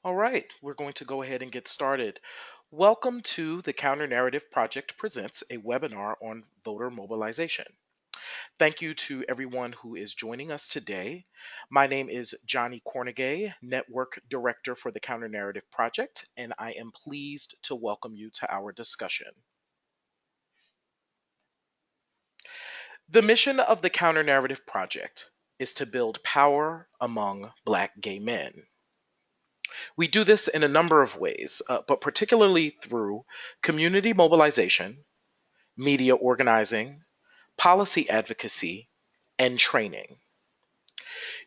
All right, we're going to go ahead and get started. Welcome to the Counter Narrative Project Presents a webinar on voter mobilization. Thank you to everyone who is joining us today. My name is Johnnie Kornegay, Network Director for the Counter Narrative Project, and I am pleased to welcome you to our discussion. The mission of the Counter Narrative Project is to build power among Black gay men. We do this in a number of ways, but particularly through community mobilization, media organizing, policy advocacy, and training.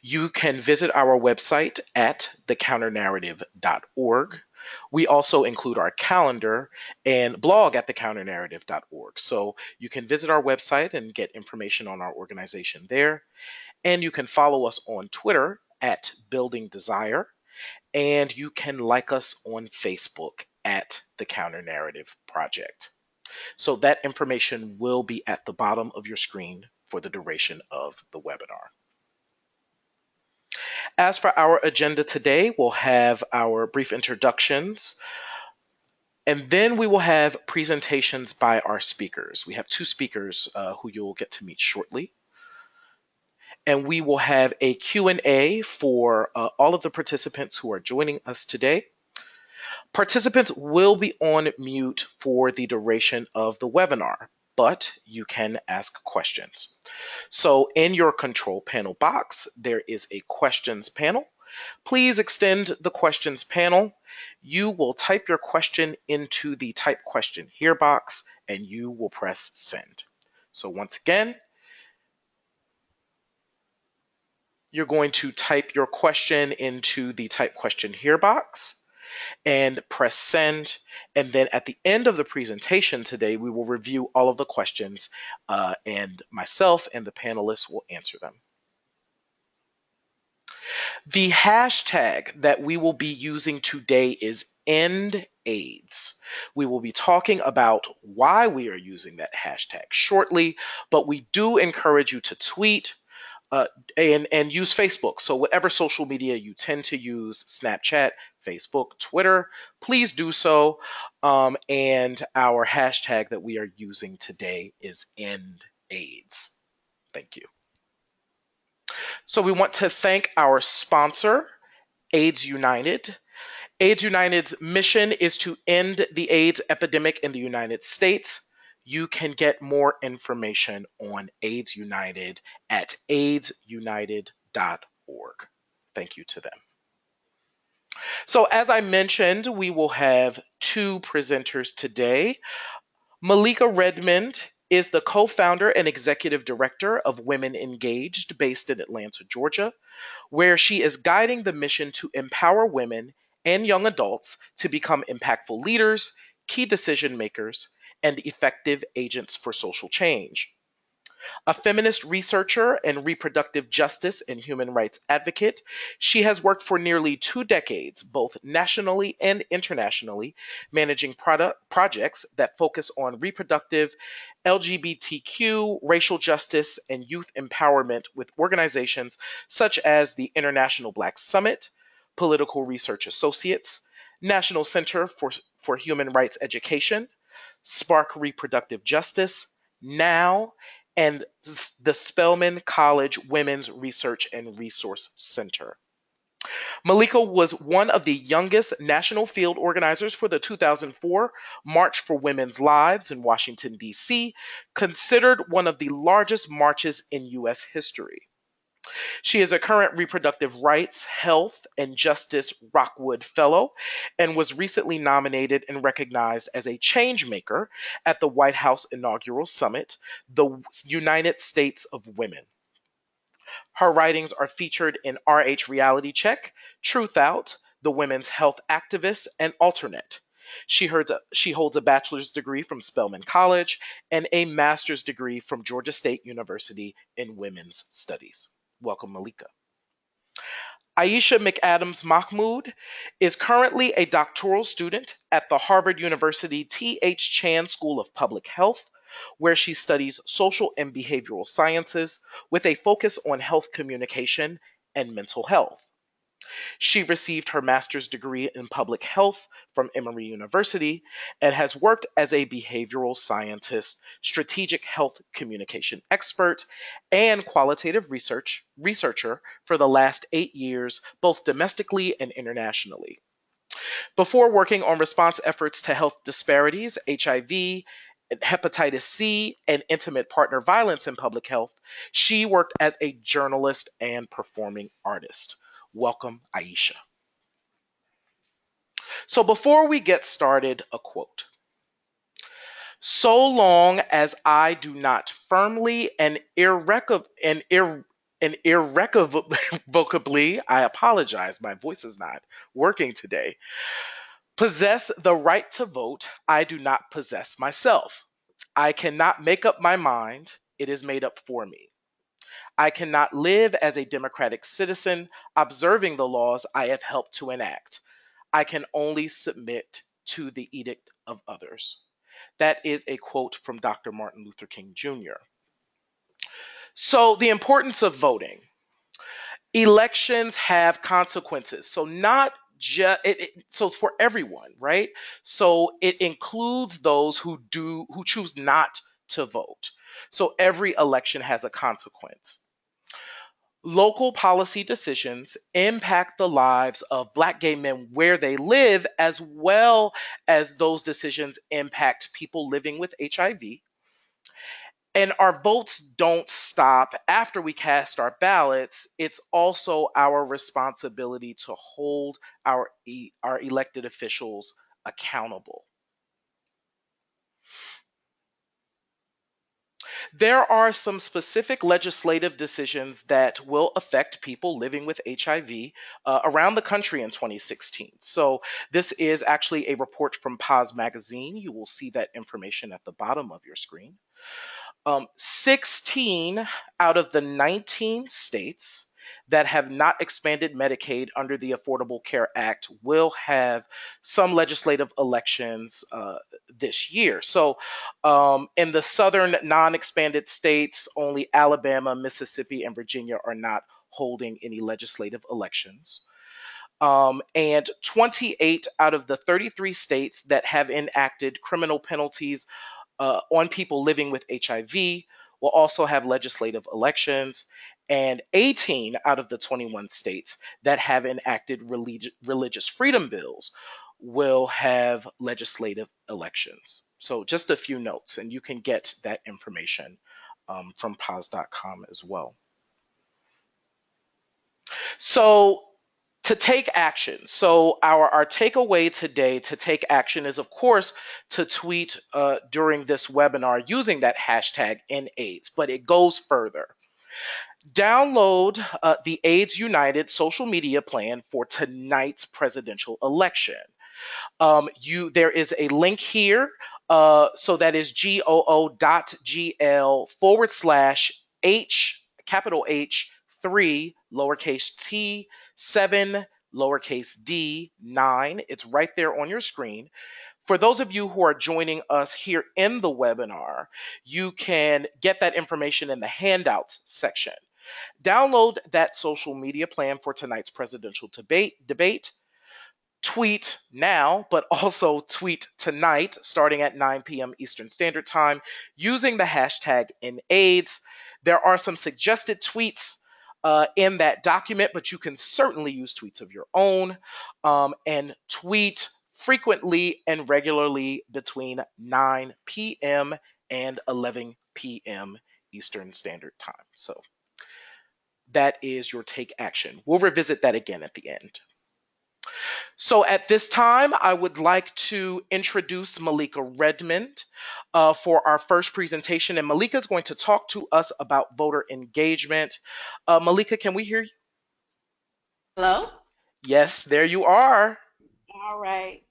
You can visit our website at thecounternarrative.org. We also include our calendar and blog at thecounternarrative.org. So you can visit our website and get information on our organization there. And you can follow us on Twitter at Building Desire. And you can like us on Facebook at the Counter Narrative Project. So that information will be at the bottom of your screen for the duration of the webinar. As for our agenda today, we'll have our brief introductions, and then we will have presentations by our speakers. We have two speakers who you'll get to meet shortly. And we will have a Q&A for all of the participants who are joining us today. Participants will be on mute for the duration of the webinar, but you can ask questions. So in your control panel box, there is a questions panel. Please extend the questions panel. You will type your question into the type question here box, and you will press send. So once again, you're going to type your question into the type question here box and press send. And then at the end of the presentation today, we will review all of the questions and myself and the panelists will answer them. The hashtag that we will be using today is ENDAIDS. We will be talking about why we are using that hashtag shortly, but we do encourage you to tweet, and use Facebook. So whatever social media you tend to use, Snapchat, Facebook, Twitter, please do so. And our hashtag that we are using today is EndAIDS. Thank you. So we want to thank our sponsor, AIDS United. AIDS United's mission is to end the AIDS epidemic in the United States. You can get more information on AIDS United at aidsunited.org. Thank you to them. So as I mentioned, we will have two presenters today. Malika Redmond is the co-founder and executive director of Women Engaged, based in Atlanta, Georgia, where she is guiding the mission to empower women and young adults to become impactful leaders, key decision makers, and effective agents for social change. A feminist researcher and reproductive justice and human rights advocate, she has worked for nearly 2 decades, both nationally and internationally, managing projects that focus on reproductive, LGBTQ, racial justice, and youth empowerment with organizations such as the International Black Summit, Political Research Associates, National Center for Human Rights Education, Spark Reproductive Justice, NOW, and the Spelman College Women's Research and Resource Center. Malika was one of the youngest national field organizers for the 2004 March for Women's Lives in Washington, D.C., considered one of the largest marches in U.S. history. She is a current reproductive rights, health, and justice Rockwood Fellow and was recently nominated and recognized as a change maker at the White House inaugural summit, the United States of Women. Her writings are featured in RH Reality Check, Truth Out, The Women's Health Activist, and Alternate. She holds a bachelor's degree from Spelman College and a master's degree from Georgia State University in Women's Studies. Welcome, Malika. Ayesha McAdams-Mahmoud is currently a doctoral student at the Harvard University T.H. Chan School of Public Health, where she studies social and behavioral sciences with a focus on health communication and mental health. She received her master's degree in public health from Emory University and has worked as a behavioral scientist, strategic health communication expert, and qualitative researcher for the last 8 years, both domestically and internationally. Before working on response efforts to health disparities, HIV, hepatitis C, and intimate partner violence in public health, she worked as a journalist and performing artist. Welcome, Ayesha. So before we get started, a quote. So long as I do not firmly and irrevocably, I apologize, my voice is not working today, possess the right to vote, I do not possess myself. I cannot make up my mind, it is made up for me. I cannot live as a democratic citizen observing the laws I have helped to enact. I can only submit to the edict of others. That is a quote from Dr. Martin Luther King Jr. So, the importance of voting. Elections have consequences. So, not just so for everyone, right? So it includes those who choose not to vote. So every election has a consequence. Local policy decisions impact the lives of Black gay men where they live, as well as those decisions impact people living with HIV. And our votes don't stop after we cast our ballots. It's also our responsibility to hold our elected officials accountable. There are some specific legislative decisions that will affect people living with HIV around the country in 2016. So, this is actually a report from Paz Magazine. You will see that information at the bottom of your screen. 16 out of the 19 states that have not expanded Medicaid under the Affordable Care Act will have some legislative elections this year. So, in the southern non expanded states, only Alabama, Mississippi, and Virginia are not holding any legislative elections. And 28 out of the 33 states that have enacted criminal penalties on people living with HIV will also have legislative elections, and 18 out of the 21 states that have enacted religious freedom bills will have legislative elections. So, just a few notes, and you can get that information from pause.com as well. So, to take action. So our takeaway today to take action is, of course, to tweet during this webinar using that hashtag ENDAIDS, but it goes further. Download the AIDS United social media plan for tonight's presidential election. There is a link here. So that is goo.gl/H, capital H, 3, lowercase t, 7, lowercase d, 9. It's right there on your screen. For those of you who are joining us here in the webinar, you can get that information in the handouts section. Download that social media plan for tonight's presidential debate. Tweet now, but also tweet tonight, starting at 9 p.m. Eastern Standard Time, using the hashtag ENDAIDS. There are some suggested tweets in that document, but you can certainly use tweets of your own, and tweet frequently and regularly between 9 p.m. and 11 p.m. Eastern Standard Time. So that is your take action. We'll revisit that again at the end. So at this time, I would like to introduce Malika Redmond for our first presentation. And Malika is going to talk to us about voter engagement. Malika, can we hear you? Hello? Yes, there you are. All right.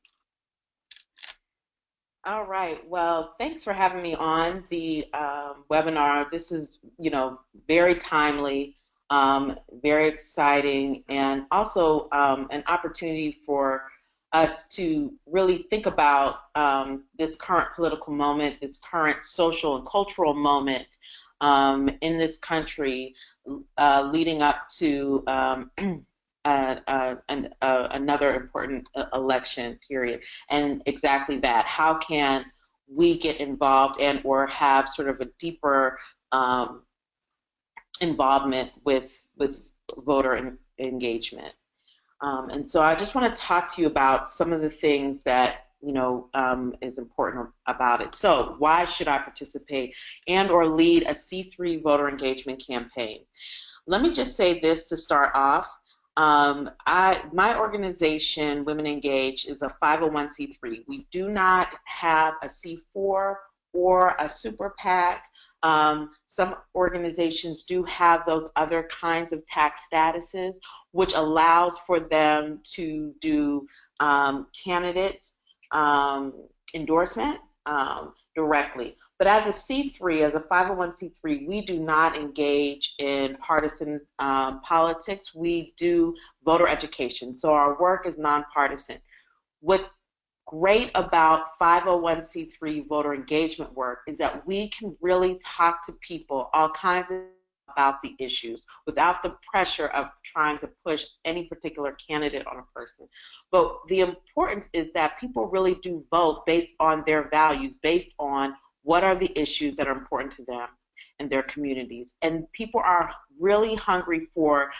All right. Well, thanks for having me on the webinar. This is, very timely, very exciting, and also an opportunity for us to really think about this current political moment, this current social and cultural moment in this country, leading up to another important election period. And exactly that. How can we get involved and or have sort of a deeper um, involvement with voter engagement? And so I just want to talk to you about some of the things that is important about it. So why should I participate and or lead a C3 voter engagement campaign? Let me just say this to start off. My organization, Women Engage, is a 501c3. We do not have a C4 or a super PAC. Some organizations do have those other kinds of tax statuses, which allows for them to do candidate um, endorsement directly. But as a C3, as a 501c3, we do not engage in partisan politics. We do voter education. So our work is nonpartisan. What's great about 501c3 voter engagement work is that we can really talk to people all kinds of about the issues without the pressure of trying to push any particular candidate on a person. But the importance is that people really do vote based on their values, based on what are the issues that are important to them and their communities. And people are really hungry for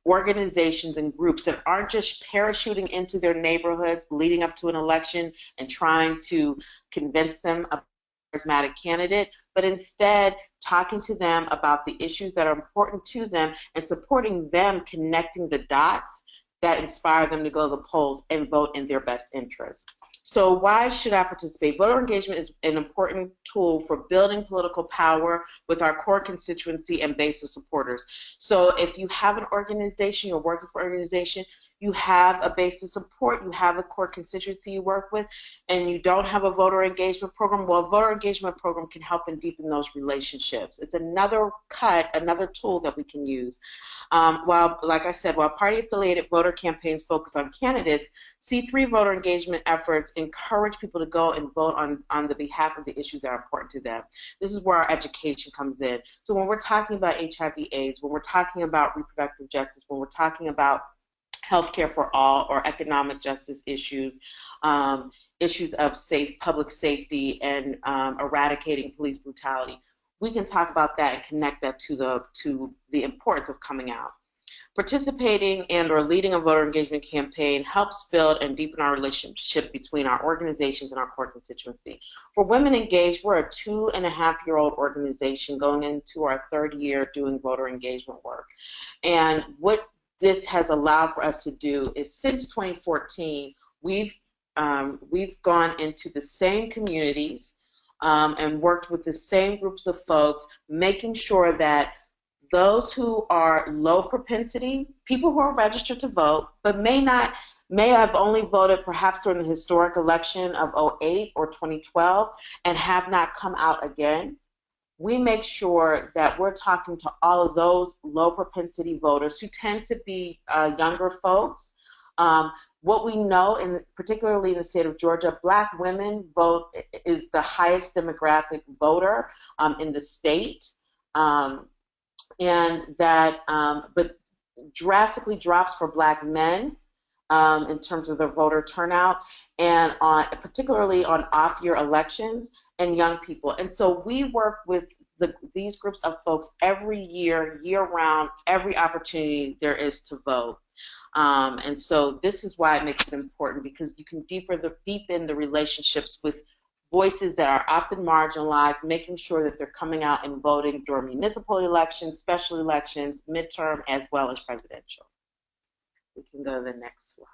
organizations and groups that aren't just parachuting into their neighborhoods leading up to an election and trying to convince them of a charismatic candidate, but instead talking to them about the issues that are important to them and supporting them connecting the dots that inspire them to go to the polls and vote in their best interest. So why should I participate? Voter engagement is an important tool for building political power with our core constituency and base of supporters. So if you have an organization, you're working for an organization, you have a base of support, you have a core constituency you work with, and you don't have a voter engagement program, well, a voter engagement program can help and deepen those relationships. It's another another tool that we can use. While, like I said, while party-affiliated voter campaigns focus on candidates, C3 voter engagement efforts encourage people to go and vote on the behalf of the issues that are important to them. This is where our education comes in. So when we're talking about HIV/AIDS, when we're talking about reproductive justice, when we're talking about healthcare for all or economic justice issues, issues of public safety and eradicating police brutality, we can talk about that and connect that to the importance of coming out. Participating and or leading a voter engagement campaign helps build and deepen our relationship between our organizations and our core constituency. For Women Engaged, we're a 2.5-year-old organization going into our 3rd year doing voter engagement work. And what this has allowed for us to do is since 2014, we've gone into the same communities and worked with the same groups of folks, making sure that those who are low propensity, people who are registered to vote, but may have only voted perhaps during the historic election of '08 or 2012 and have not come out again, we make sure that we're talking to all of those low propensity voters who tend to be younger folks. What we know, particularly in the state of Georgia, Black women vote is the highest demographic voter in the state, and that but drastically drops for Black men in terms of their voter turnout, and particularly on off-year elections and young people. And so we work with these groups of folks every year, year-round, every opportunity there is to vote. And so this is why it makes it important, because you can deepen the relationships with voices that are often marginalized, making sure that they're coming out and voting during municipal elections, special elections, midterm, as well as presidential. We can go to the next slide.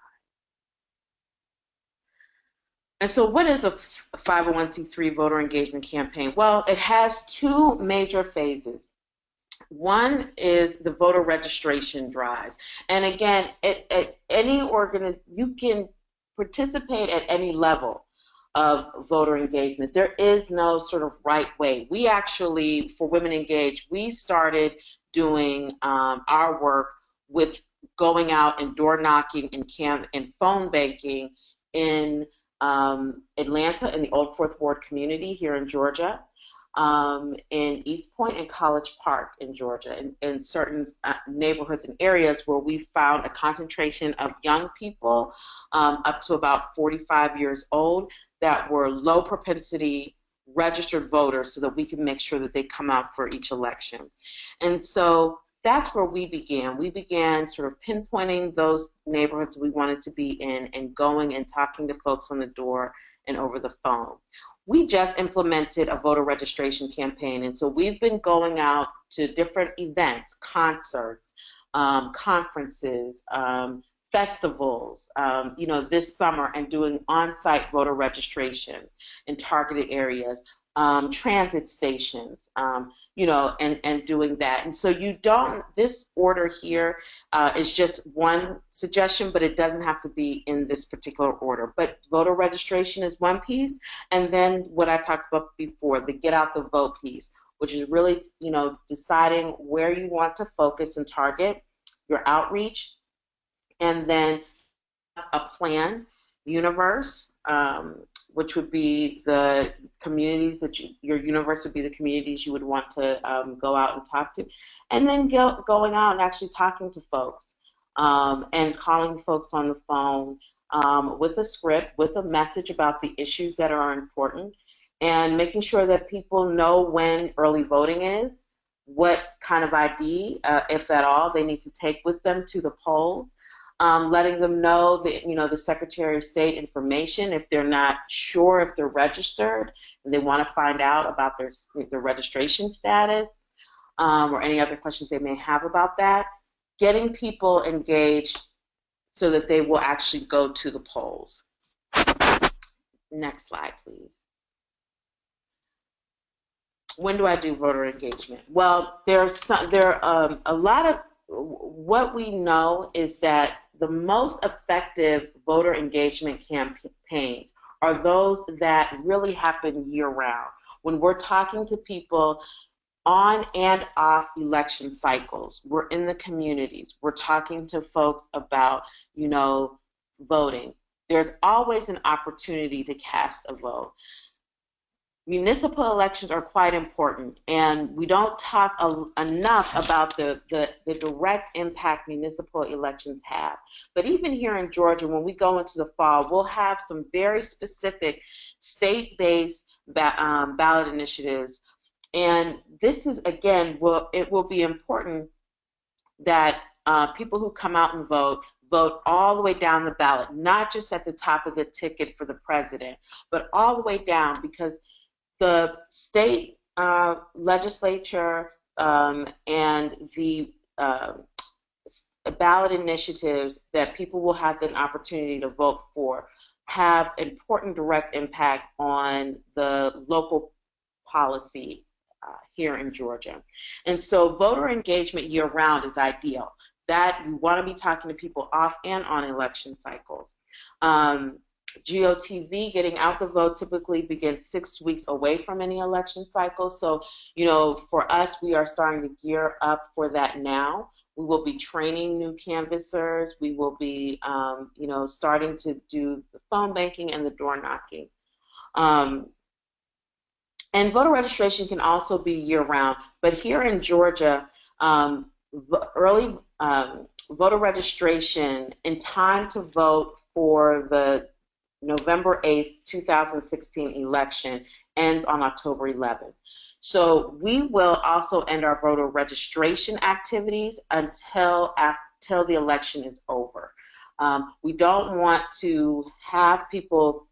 And so what is a 501c3 voter engagement campaign? Well, it has 2 major phases. One is the voter registration drives. And again, at any you can participate at any level of voter engagement. There is no sort of right way. We actually, for Women Engaged, we started doing our work with going out and door knocking and phone banking in Atlanta, in the Old Fourth Ward community here in Georgia. in East Point and College Park in Georgia, in certain neighborhoods and areas where we found a concentration of young people up to about 45 years old that were low propensity registered voters so that we can make sure that they come out for each election. And so that's where we began. We began sort of pinpointing those neighborhoods we wanted to be in and going and talking to folks on the door and over the phone. We just implemented a voter registration campaign, and so we've been going out to different events, concerts, conferences, festivals, this summer, and doing on-site voter registration in targeted areas, transit stations, and doing that. And so this order here is just one suggestion, but it doesn't have to be in this particular order. But voter registration is one piece, and then what I talked about before, the get out the vote piece, which is really, deciding where you want to focus and target your outreach, and then a plan universe, which would be the communities that your universe would be the communities you would want to go out and talk to, and then going out and actually talking to folks and calling folks on the phone with a script, with a message about the issues that are important, and making sure that people know when early voting is, what kind of ID, if at all, they need to take with them to the polls. Letting them know the Secretary of State information if they're not sure if they're registered and they want to find out about their registration status, or any other questions they may have about that. Getting people engaged so that they will actually go to the polls. Next slide, please. When do I do voter engagement? Well, there are a lot of, what we know is that the most effective voter engagement campaigns are those that really happen year-round. When we're talking to people on and off election cycles, we're in the communities, we're talking to folks about, voting. There's always an opportunity to cast a vote. Municipal elections are quite important, and we don't talk enough about the direct impact municipal elections have. But even here in Georgia, when we go into the fall, we'll have some very specific state-based ballot initiatives. And this is, again, it will be important that people who come out and vote all the way down the ballot, not just at the top of the ticket for the president, but all the way down, because the state legislature and the ballot initiatives that people will have an opportunity to vote for have important direct impact on the local policy here in Georgia. And so voter engagement year-round is ideal. That we want to be talking to people off and on election cycles. GOTV, getting out the vote, typically begins 6 weeks away from any election cycle. So, for us, we are starting to gear up for that now. We will be training new canvassers. We will be, starting to do the phone banking and the door knocking. And voter registration can also be year-round. But here in Georgia, early voter registration in time to vote for the November 8th, 2016 election ends on October 11th. So we will also end our voter registration activities until the election is over. We don't want to have people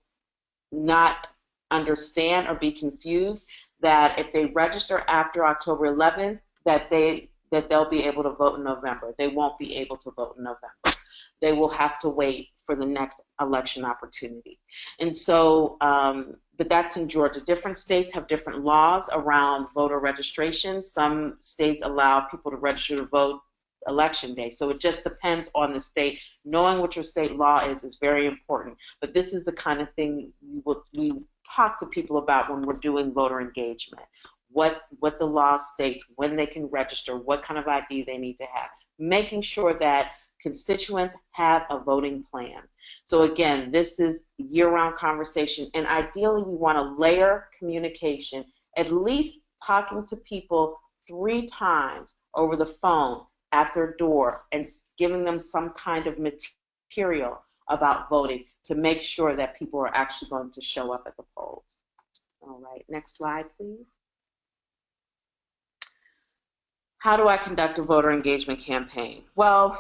not understand or be confused that if they register after October 11th, that they'll be able to vote in November. They won't be able to vote in November. They will have to wait for the next election opportunity. And so, but that's in Georgia. Different states have different laws around voter registration. Some states allow people to register to vote election day. So it just depends on the state. Knowing what your state law is very important. But this is the kind of thing we talk to people about when we're doing voter engagement. What the law states, when they can register, what kind of ID they need to have. Making sure that constituents have a voting plan. So again, this is year-round conversation, and ideally we want to layer communication at least talking to people 3 times over the phone at their door and giving them some kind of material about voting to make sure that people are actually going to show up at the polls. All right, next slide, please. How do I conduct a voter engagement campaign? Well,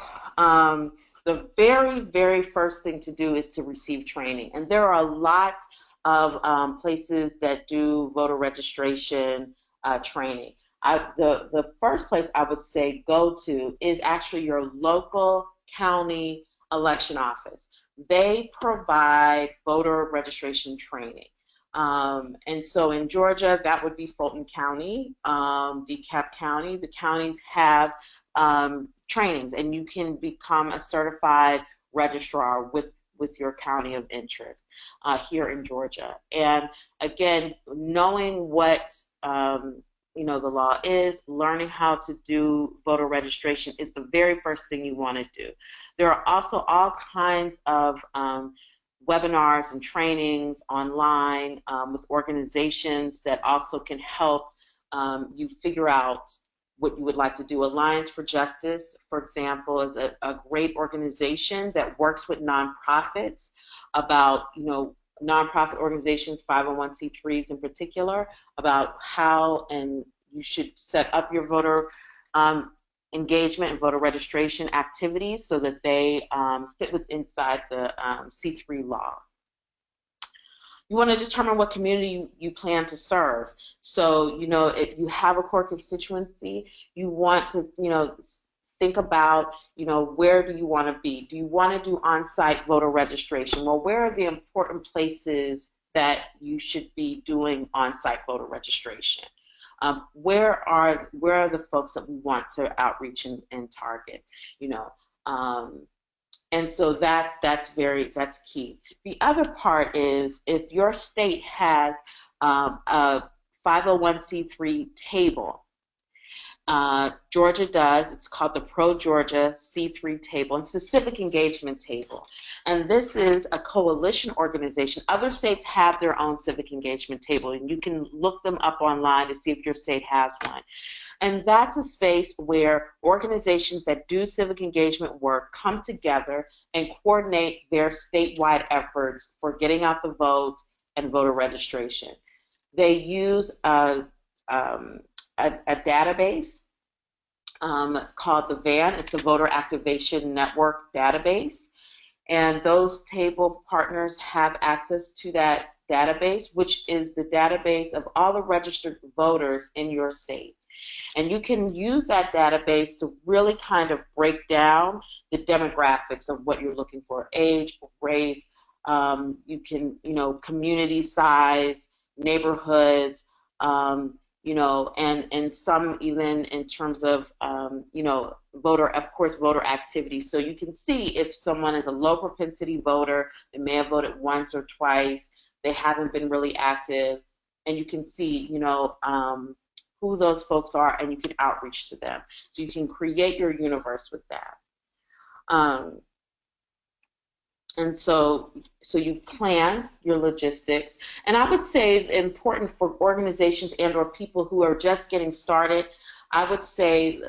the very, very first thing to do is to receive training. And there are a lot of places that do voter registration training. The first place I would say go to is actually your local county election office. They provide voter registration training. And so in Georgia, that would be Fulton County, DeKalb County. The counties have trainings, and you can become a certified registrar with your county of interest here in Georgia. And again, knowing what the law is, learning how to do voter registration is the very first thing you want to do. There are also all kinds of webinars and trainings online with organizations that also can help you figure out what you would like to do. Alliance for Justice, for example, is a great organization that works with nonprofits about, nonprofit organizations, 501c3s in particular, about how and you should set up your voter engagement and voter registration activities so that they fit inside the C3 law. You want to determine what community you plan to serve. So, if you have a core constituency, you want to, think about, where do you want to be? Do you want to do on-site voter registration? Well, where are the important places that you should be doing on-site voter registration? Where are the folks that we want to outreach and target? And so that's key. The other part is if your state has a 501c3 table. Georgia does. It's called the Pro-Georgia C3 table. It's the civic engagement table. And this is a coalition organization. Other states have their own civic engagement table, and you can look them up online to see if your state has one. And that's a space where organizations that do civic engagement work come together and coordinate their statewide efforts for getting out the vote and voter registration. They use a database called the VAN. It's a Voter Activation Network database. And those table partners have access to that database, which is the database of all the registered voters in your state. And you can use that database to really kind of break down the demographics of what you're looking for: age, race, you can, community size, neighborhoods, and some even in terms of, voter activity. So you can see if someone is a low propensity voter, they may have voted once or twice, they haven't been really active, and you can see, who those folks are, and you can outreach to them. So you can create your universe with that. And so you plan your logistics. And I would say important for organizations and or people who are just getting started, I would say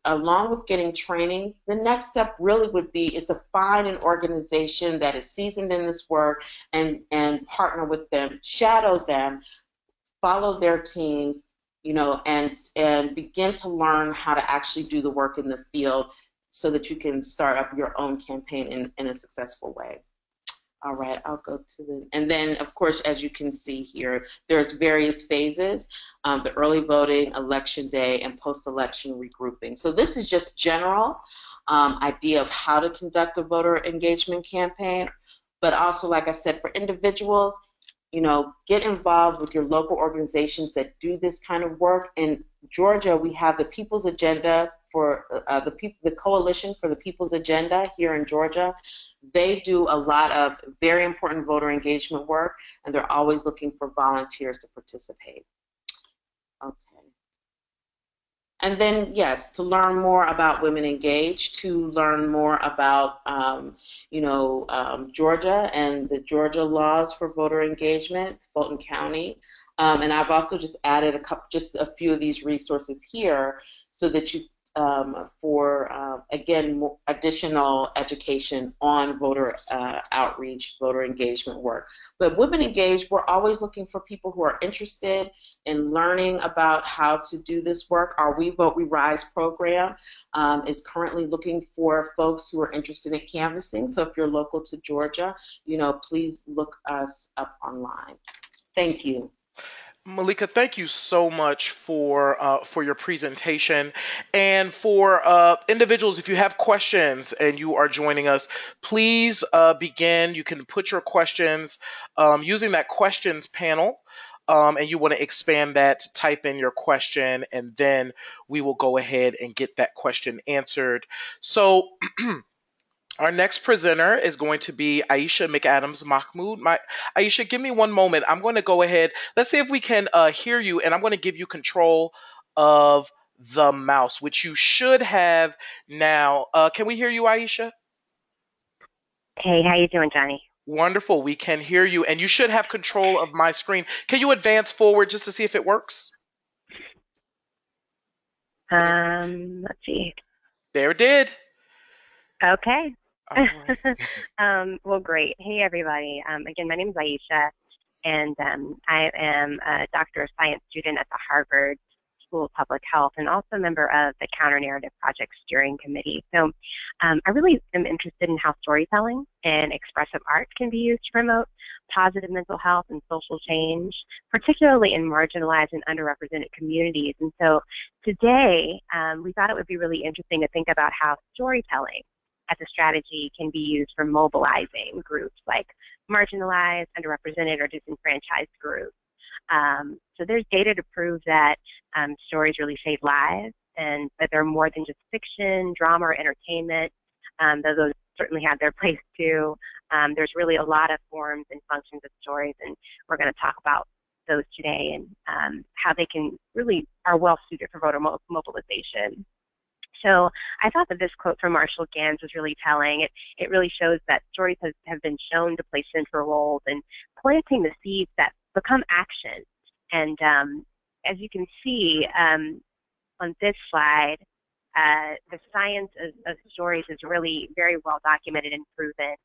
along with getting training, the next step really would be is to find an organization that is seasoned in this work and partner with them, shadow them, follow their teams, and begin to learn how to actually do the work in the field so that you can start up your own campaign in a successful way. All right, I'll go to and then of course, as you can see here, there's various phases, the early voting, election day, and post-election regrouping. So this is just general idea of how to conduct a voter engagement campaign, but also, like I said, for individuals, get involved with your local organizations that do this kind of work. In Georgia, we have the People's Agenda for the Coalition for the People's Agenda here in Georgia. They do a lot of very important voter engagement work, and they're always looking for volunteers to participate. Okay. And then, yes, to learn more about Women Engaged, to learn more about, Georgia and the Georgia laws for voter engagement, Fulton County. And I've also just added just a few of these resources here so that you, for again, additional education on voter outreach, voter engagement work. But Women Engaged, we're always looking for people who are interested in learning about how to do this work. Our We Vote, We Rise program is currently looking for folks who are interested in canvassing. So if you're local to Georgia, please look us up online. Thank you. Malika, thank you so much for your presentation, and for individuals. If you have questions and you are joining us, please begin. You can put your questions using that questions panel, and you want to expand that. Type in your question, and then we will go ahead and get that question answered. So. Our next presenter is going to be Ayesha McAdams-Mahmoud. Ayesha, give me one moment. I'm going to go ahead. Let's see if we can hear you, and I'm going to give you control of the mouse, which you should have now. Can we hear you, Ayesha? Hey, how you doing, Johnnie? Wonderful. We can hear you, and you should have control of my screen. Can you advance forward just to see if it works? Let's see. There it did. Okay. All right. Well, great. Hey, everybody. Again, my name is Ayesha, and I am a Doctor of Science student at the Harvard School of Public Health, and also a member of the Counter Narrative Project Steering Committee. So I really am interested in how storytelling and expressive art can be used to promote positive mental health and social change, particularly in marginalized and underrepresented communities. And so today, we thought it would be really interesting to think about how storytelling as a strategy can be used for mobilizing groups like marginalized, underrepresented, or disenfranchised groups. So there's data to prove that stories really save lives, and that they're more than just fiction, drama, or entertainment, though those certainly have their place too. There's really a lot of forms and functions of stories, and we're going to talk about those today, and how they can really are well suited for voter mobilization. So I thought that this quote from Marshall Gans was really telling. It really shows that stories have been shown to play central roles in planting the seeds that become action. And as you can see on this slide, the science of stories is really very well documented and proven.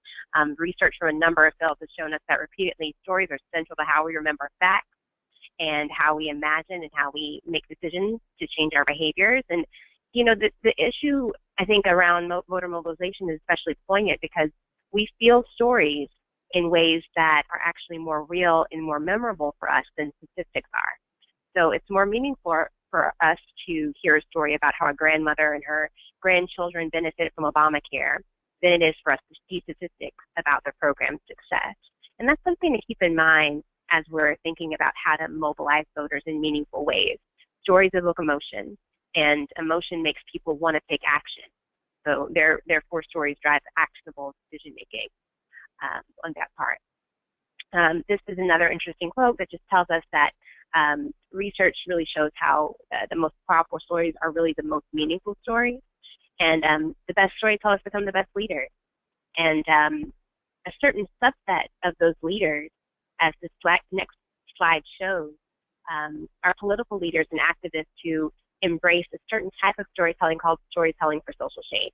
Research from a number of fields has shown us that repeatedly stories are central to how we remember facts and how we imagine and how we make decisions to change our behaviors. And the issue, I think, around voter mobilization is especially poignant because we feel stories in ways that are actually more real and more memorable for us than statistics are. So it's more meaningful for us to hear a story about how a grandmother and her grandchildren benefited from Obamacare than it is for us to see statistics about the program's success. And that's something to keep in mind as we're thinking about how to mobilize voters in meaningful ways. Stories evoke emotion, and emotion makes people want to take action. So therefore, stories drive actionable decision making on that part. This is another interesting quote that just tells us that research really shows how the most powerful stories are really the most meaningful stories, and the best storytellers become the best leaders. And a certain subset of those leaders, as the next slide shows, are political leaders and activists who embrace a certain type of storytelling called storytelling for social change.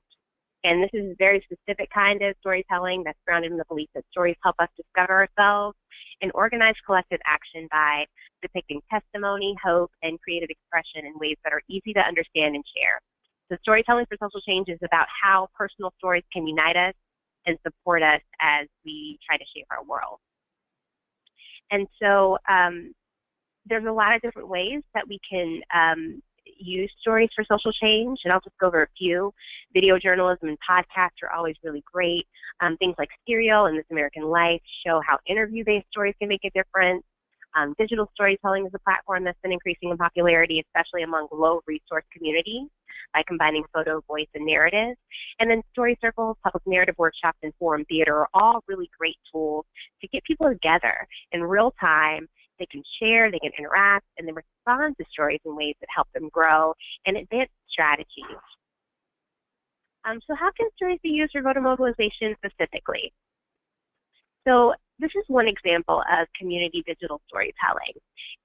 And this is a very specific kind of storytelling that's grounded in the belief that stories help us discover ourselves and organize collective action by depicting testimony, hope, and creative expression in ways that are easy to understand and share. So storytelling for social change is about how personal stories can unite us and support us as we try to shape our world. And so there's a lot of different ways that we can use stories for social change, and I'll just go over a few. Video journalism and podcasts are always really great. Things like Serial and This American Life show how interview-based stories can make a difference. Digital storytelling is a platform that's been increasing in popularity, especially among low-resource communities, by combining photo, voice, and narrative. And then story circles, public narrative workshops, and forum theater are all really great tools to get people together in real time. They can share, they can interact, and then respond to stories in ways that help them grow and advance strategies. So how can stories be used for voter mobilization specifically? So this is one example of community digital storytelling.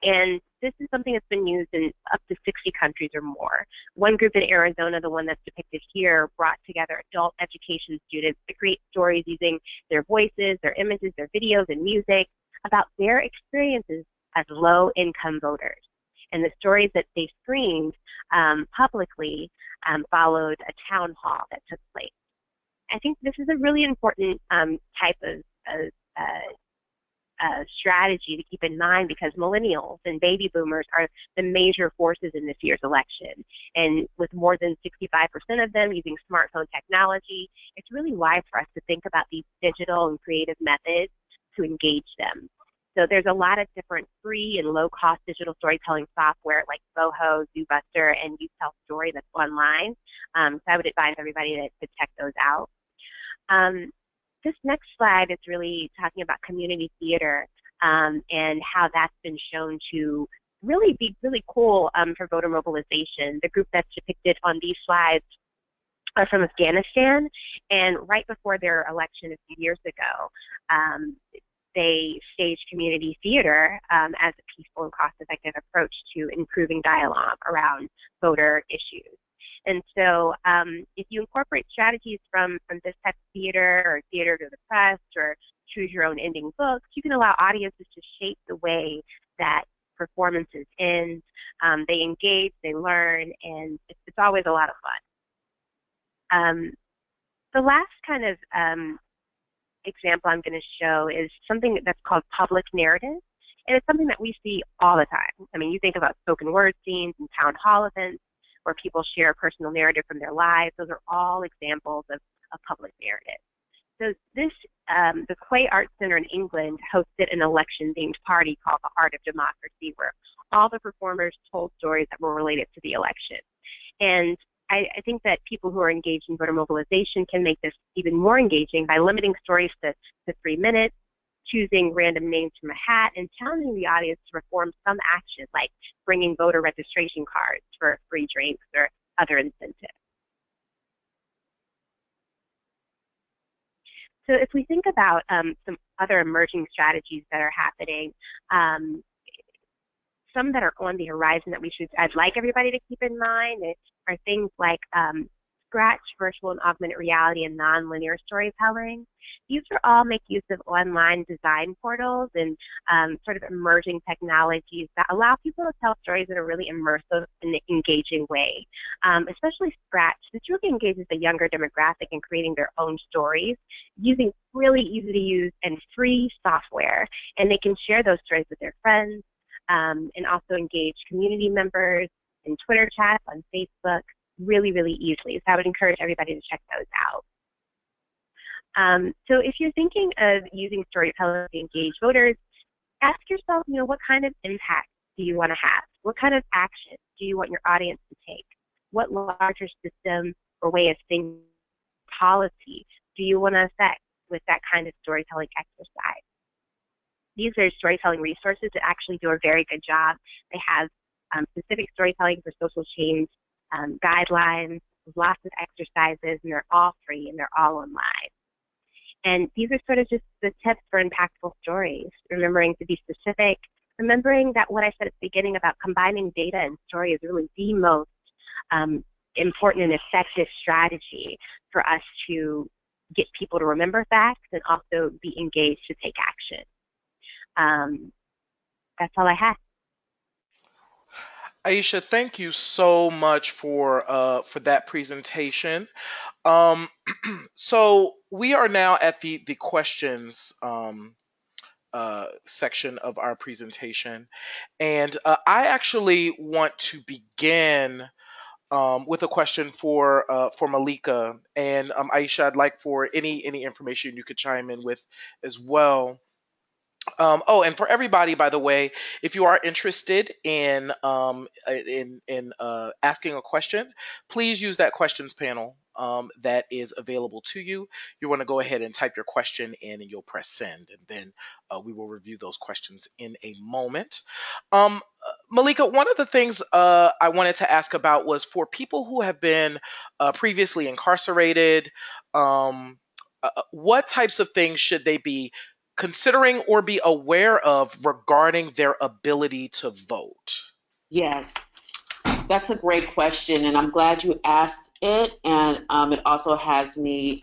And this is something that's been used in up to 60 countries or more. One group in Arizona, the one that's depicted here, brought together adult education students to create stories using their voices, their images, their videos, and music about their experiences as low-income voters. And the stories that they screened publicly followed a town hall that took place. I think this is a really important type of strategy to keep in mind, because millennials and baby boomers are the major forces in this year's election. And with more than 65% of them using smartphone technology, it's really wise for us to think about these digital and creative methods to engage them. So there's a lot of different free and low-cost digital storytelling software like Boho, ZooBuster, and YouTell Story that's online. So I would advise everybody to check those out. This next slide is really talking about community theater and how that's been shown to really be really cool for voter mobilization. The group that's depicted on these slides are from Afghanistan, and right before their election a few years ago, they staged community theater as a peaceful and cost-effective approach to improving dialogue around voter issues. And so if you incorporate strategies from this type of theater, or theater to the press, or choose your own ending books, you can allow audiences to shape the way that performances end. They engage, they learn, and it's always a lot of fun. The last kind of example I'm going to show is something that's called public narrative. And it's something that we see all the time. I mean, you think about spoken word scenes and town hall events where people share a personal narrative from their lives. Those are all examples of public narrative. So this, the Quay Arts Centre in England hosted an election-themed party called The Art of Democracy, where all the performers told stories that were related to the election. And I think that people who are engaged in voter mobilization can make this even more engaging by limiting stories to 3 minutes, choosing random names from a hat, and challenging the audience to perform some action like bringing voter registration cards for free drinks or other incentives. So if we think about some other emerging strategies that are happening, some that are on the horizon that I'd like everybody to keep in mind are things like Scratch, virtual and augmented reality, and nonlinear storytelling. These are all make use of online design portals and sort of emerging technologies that allow people to tell stories in a really immersive and engaging way. Especially Scratch, this really engages the younger demographic in creating their own stories using really easy to use and free software. And they can share those stories with their friends and also engage community members in Twitter chats, on Facebook, really, really easily. So I would encourage everybody to check those out. So if you're thinking of using storytelling to engage voters, ask yourself, what kind of impact do you want to have? What kind of action do you want your audience to take? What larger system or way of thinking, policy do you want to affect with that kind of storytelling exercise? These are storytelling resources that actually do a very good job. They have specific storytelling for social change guidelines, lots of exercises, and they're all free and they're all online. And these are sort of just the tips for impactful stories, remembering to be specific, remembering that what I said at the beginning about combining data and story is really the most important and effective strategy for us to get people to remember facts and also be engaged to take action. That's all I have. Ayesha, thank you so much for that presentation. So we are now at the questions section of our presentation, and I actually want to begin with a question for Malika, and Ayesha, I'd like for any information you could chime in with as well. Oh, and for everybody, by the way, if you are interested in asking a question, please use that questions panel that is available to you. You want to go ahead and type your question in, and you'll press send, and then we will review those questions in a moment. Malika, one of the things I wanted to ask about was for people who have been previously incarcerated. What types of things should they be considering or be aware of regarding their ability to vote? Yes, that's a great question, and I'm glad you asked it. And it also has me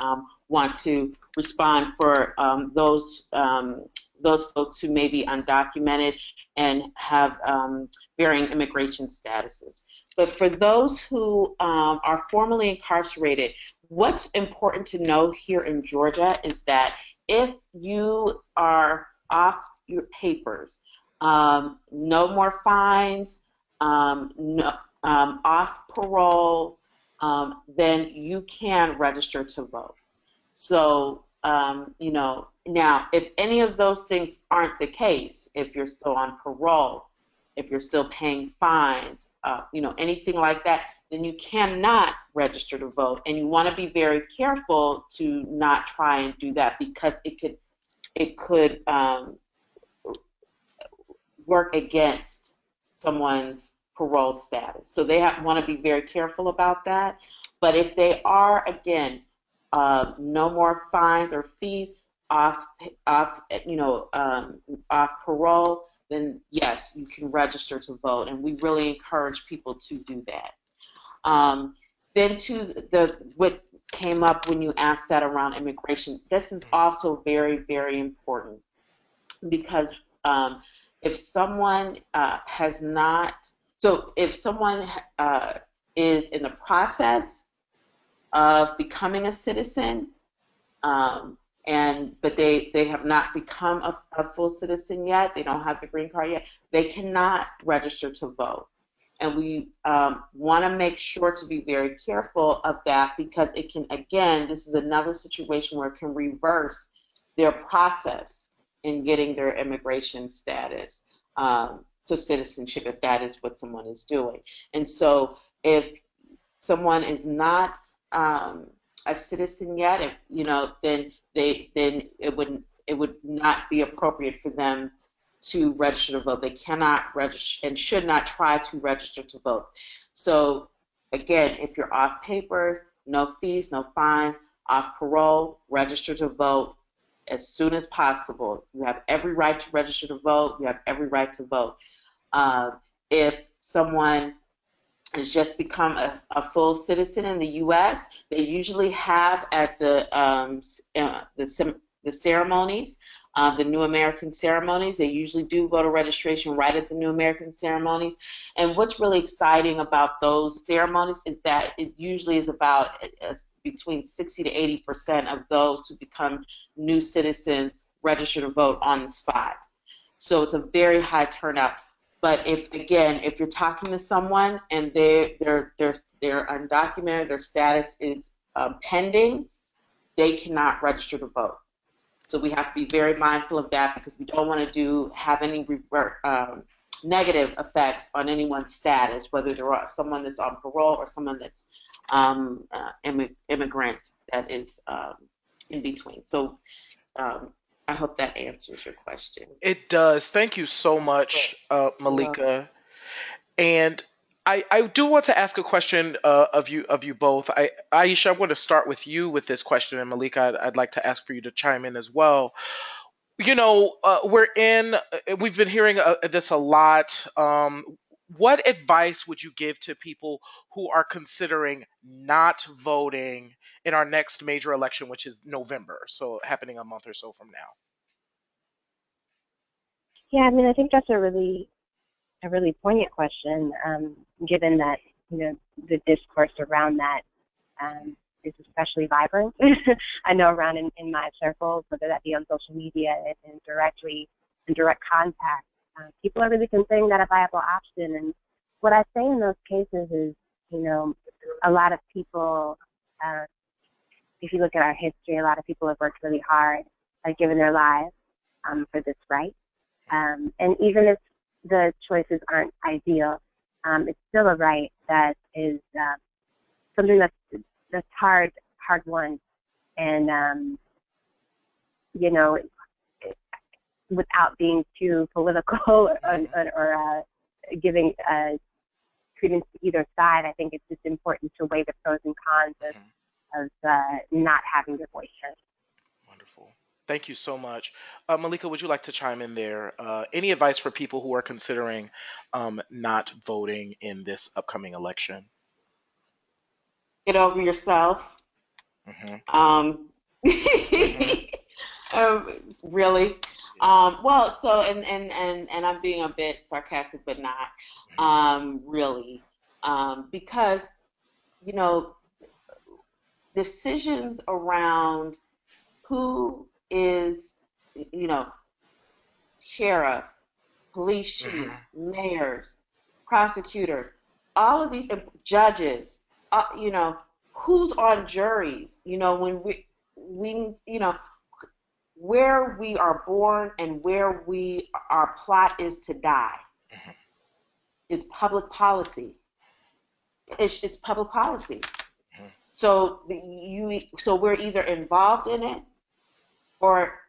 want to respond for those folks who may be undocumented and have varying immigration statuses. But for those who are formally incarcerated, what's important to know here in Georgia is that if you are off your papers, no more fines, no, off parole, then you can register to vote. So, now if any of those things aren't the case, if you're still on parole, if you're still paying fines, anything like that, then you cannot register to vote. And you want to be very careful to not try and do that because it could work against someone's parole status. So they want to be very careful about that. But if they are, again, no more fines or fees off, off, off parole, then yes, you can register to vote, and we really encourage people to do that. Then to what came up when you asked that around immigration, this is also very, very important because if someone has not, so if someone is in the process of becoming a citizen, but they have not become a full citizen yet, they don't have the green card yet, they cannot register to vote. And we want to make sure to be very careful of that because it can, again, this is another situation where it can reverse their process in getting their immigration status to citizenship if that is what someone is doing. And so if someone is not a citizen yet, then it would not be appropriate for them to register to vote. They cannot register and should not try to register to vote. So again, if you're off papers, no fees, no fines, off parole, register to vote as soon as possible. You have every right to register to vote. You have every right to vote. If someone has just become a full citizen in the U.S., they usually have at the ceremonies, the New American ceremonies, they usually do voter registration right at the New American ceremonies. And what's really exciting about those ceremonies is that it usually is about between 60 to 80% of those who become new citizens register to vote on the spot. So it's a very high turnout. But if you're talking to someone and they're undocumented, their status is pending, they cannot register to vote. So we have to be very mindful of that because we don't want to have any negative effects on anyone's status, whether they're someone that's on parole or someone that's immigrant that is in between. So I hope that answers your question. It does. Thank you so much, Malika. And I do want to ask a question of you both. Ayesha, I'm going to start with you with this question, and Malika, I'd like to ask for you to chime in as well. We've been hearing this a lot. What advice would you give to people who are considering not voting in our next major election, which is November, so happening a month or so from now? Yeah, I mean, I think that's a really poignant question, given that the discourse around that is especially vibrant. I know around in my circles, whether that be on social media and in direct contact, people are really considering that a viable option. And what I say in those cases is, a lot of people, if you look at our history, a lot of people have worked really hard, given their lives for this right. And even if the choices aren't ideal, it's still a right that is something that's hard won, and without being too political or giving credence to either side, I think it's just important to weigh the pros and cons of not having your voice heard. Wonderful. Thank you so much. Malika, would you like to chime in there? Any advice for people who are considering not voting in this upcoming election? Get over yourself. Hmm. Um, Hmm. really. Yeah. Well, so and I'm being a bit sarcastic, but not really, because you know decisions around who is, you know, sheriff, police chief, Hmm. mayors, prosecutors, all of these judges, who's on juries, when we where we are born and where our plot is to die Hmm. is public policy. It's public policy. Hmm. So we're either involved in it or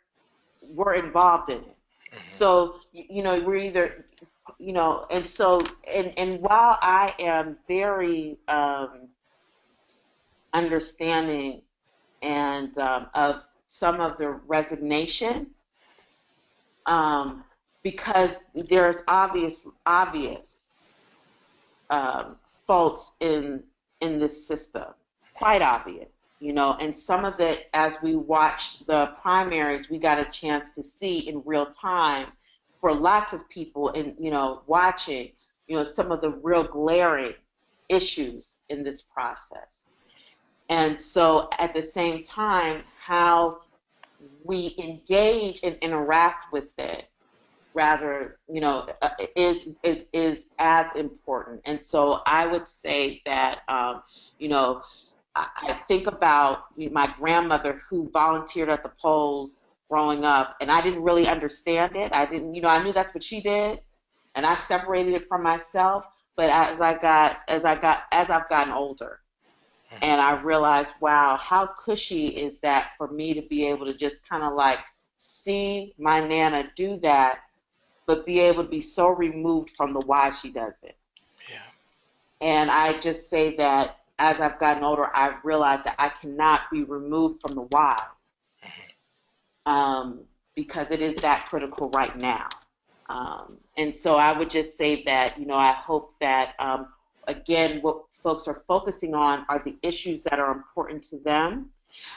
we're involved in it. Hmm. So we're either and so and while I am very understanding and of some of the resignation, um, because there's obvious um, faults in this system, quite obvious, and some of it, as we watched the primaries, we got a chance to see in real time for lots of people, and watching, some of the real glaring issues in this process. And so at the same time, how we engage and interact with it rather, is as important. And so I would say that, you know, I think about my grandmother who volunteered at the polls growing up, and I didn't really understand it. I didn't, I knew that's what she did, and I separated it from myself. But as I've gotten older, and I realized, wow, how cushy is that for me to be able to just kind of like see my Nana do that, but be able to be so removed from the why she does it. Yeah. And I just say that as I've gotten older, I've realized that I cannot be removed from the why, because it is that critical right now. And so I would just say that, I hope that, again, what folks are focusing on are the issues that are important to them,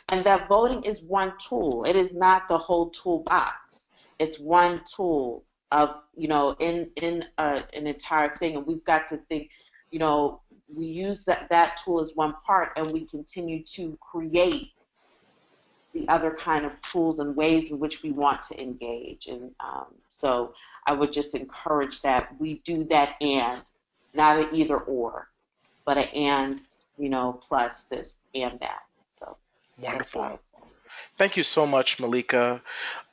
and that voting is one tool. It is not the whole toolbox. It's one tool of, an entire thing. And we've got to think, you know, we use that tool as one part, and we continue to create the other kind of tools and ways in which we want to engage. And so I would just encourage that we do that, and not an either or, but an and, plus this and that. So that's what I Wonderful. would say. Thank you so much, Malika.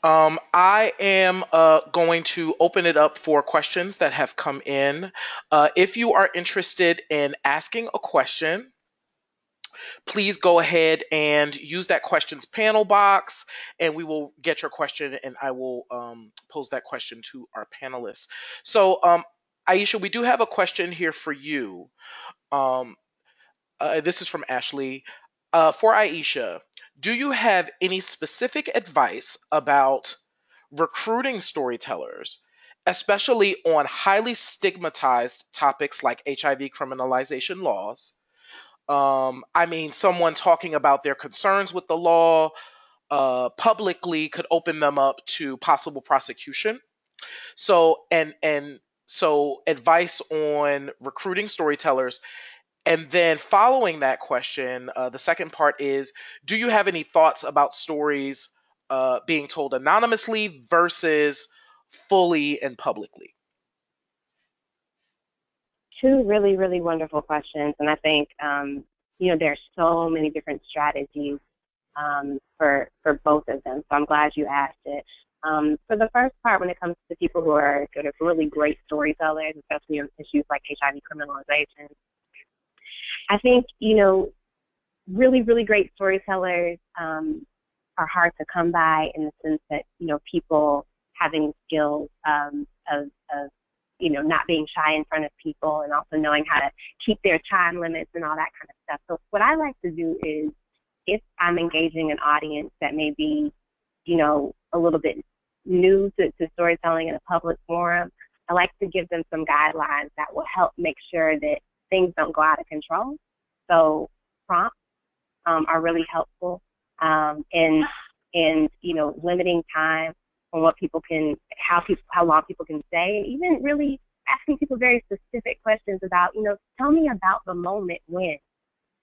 I am going to open it up for questions that have come in. If you are interested in asking a question, please go ahead and use that questions panel box, and we will get your question, and I will pose that question to our panelists. So, Ayesha, we do have a question here for you. Um, this is from Ashley. For Ayesha, do you have any specific advice about recruiting storytellers, especially on highly stigmatized topics like HIV criminalization laws? I mean, someone talking about their concerns with the law publicly could open them up to possible prosecution. So advice on recruiting storytellers, and then following that question, the second part is, do you have any thoughts about stories being told anonymously versus fully and publicly? Two really, really wonderful questions. And I think, there's so many different strategies for both of them. So I'm glad you asked it. For the first part, when it comes to people who are sort of really great storytellers, especially on issues like HIV criminalization, I think, really, really great storytellers are hard to come by, in the sense that, people having skills of not being shy in front of people, and also knowing how to keep their time limits and all that kind of stuff. So what I like to do is, if I'm engaging an audience that may be a little bit new to storytelling in a public forum, I like to give them some guidelines that will help make sure that things don't go out of control. So prompts are really helpful in limiting time on what people can, how long people can say, and even really asking people very specific questions about, tell me about the moment when,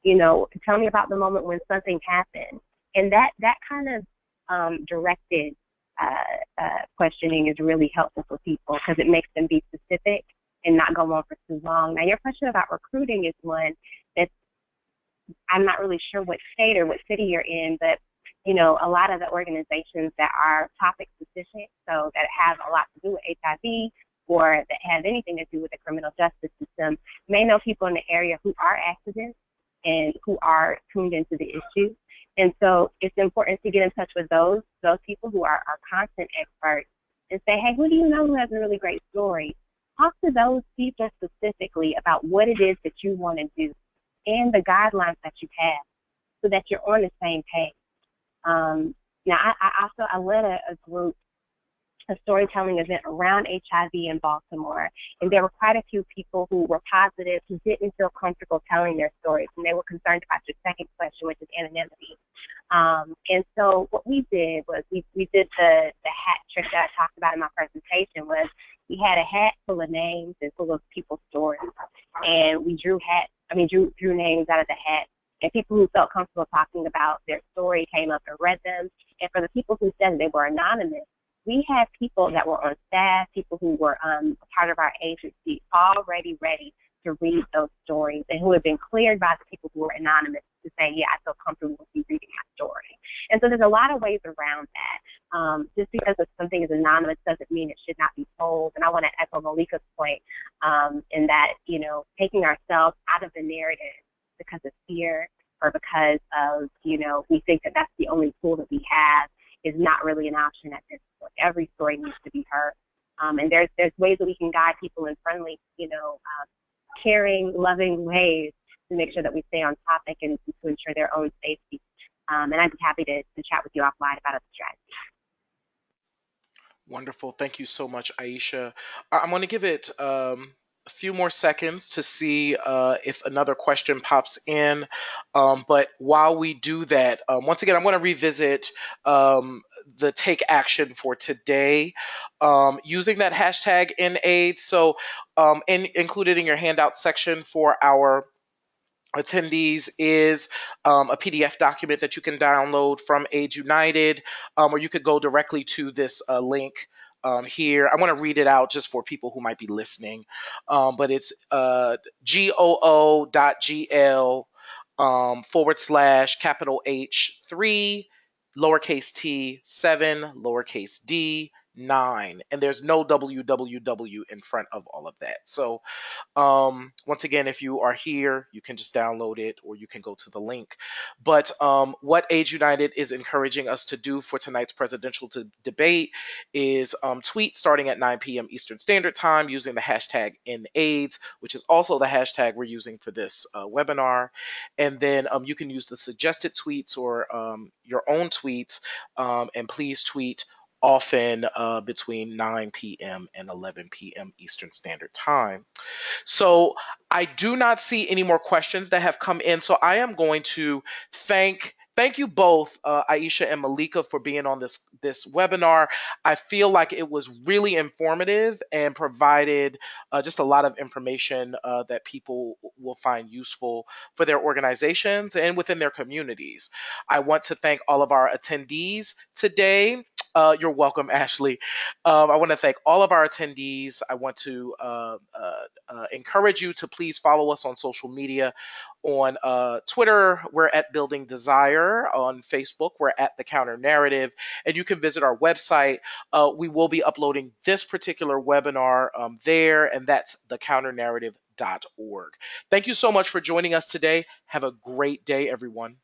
tell me about the moment when something happened. And that kind of directed questioning is really helpful for people because it makes them be specific and not go on for too long. Now, your question about recruiting is one that I'm not really sure what state or what city you're in, but a lot of the organizations that are topic specific, so that have a lot to do with HIV or that have anything to do with the criminal justice system, may know people in the area who are activists and who are tuned into the issue. And so it's important to get in touch with those people who are content experts and say, hey, who do you know who has a really great story? Talk to those people specifically about what it is that you want to do and the guidelines that you have so that you're on the same page. Now, I led a group, a storytelling event around HIV in Baltimore, and there were quite a few people who were positive, who didn't feel comfortable telling their stories, and they were concerned about your second question, which is anonymity. And so what we did was we did the hat trick that I talked about in my presentation. Was we had a hat full of names and full of people's stories, and we drew names out of the hat. And people who felt comfortable talking about their story came up and read them. And for the people who said they were anonymous, we had people that were on staff, people who were part of our agency, already ready to read those stories and who had been cleared by the people who were anonymous to say, yeah, I feel comfortable with you reading my story. And so there's a lot of ways around that. Just because something is anonymous doesn't mean it should not be told. And I want to echo Malika's point in that, taking ourselves out of the narrative because of fear or because of, we think that that's the only tool that we have is not really an option at this point. Every story needs to be heard. And there's ways that we can guide people in friendly, caring, loving ways to make sure that we stay on topic and to ensure their own safety. And I'd be happy to chat with you offline about other strategies. Wonderful. Thank you so much, Ayesha. I'm going to give it a few more seconds to see if another question pops in. But while we do that, once again, I'm going to revisit the take action for today using that hashtag ENDAIDS. So included in your handout section for our attendees is a PDF document that you can download from AIDS United, or you could go directly to this link here. I want to read it out just for people who might be listening, but it's goo.gl capital H3 lowercase t 7 lowercase d 9, and there's no www in front of all of that. So once again, if you are here, you can just download it or you can go to the link. But what AIDS United is encouraging us to do for tonight's presidential debate is tweet starting at 9 p.m. Eastern Standard Time using the hashtag ENDAIDS, which is also the hashtag we're using for this webinar. And then you can use the suggested tweets or your own tweets, and please tweet often between 9 p.m. and 11 p.m. Eastern Standard Time. So I do not see any more questions that have come in. So I am going to thank you both, Ayesha and Malika, for being on this webinar. I feel like it was really informative and provided just a lot of information that people will find useful for their organizations and within their communities. I want to thank all of our attendees today. You're welcome, Ashley. I want to thank all of our attendees. I want to encourage you to please follow us on social media. On Twitter, we're at Building Desire. On Facebook, we're at The Counter Narrative. And you can visit our website. We will be uploading this particular webinar there, and that's thecounternarrative.org. Thank you so much for joining us today. Have a great day, everyone.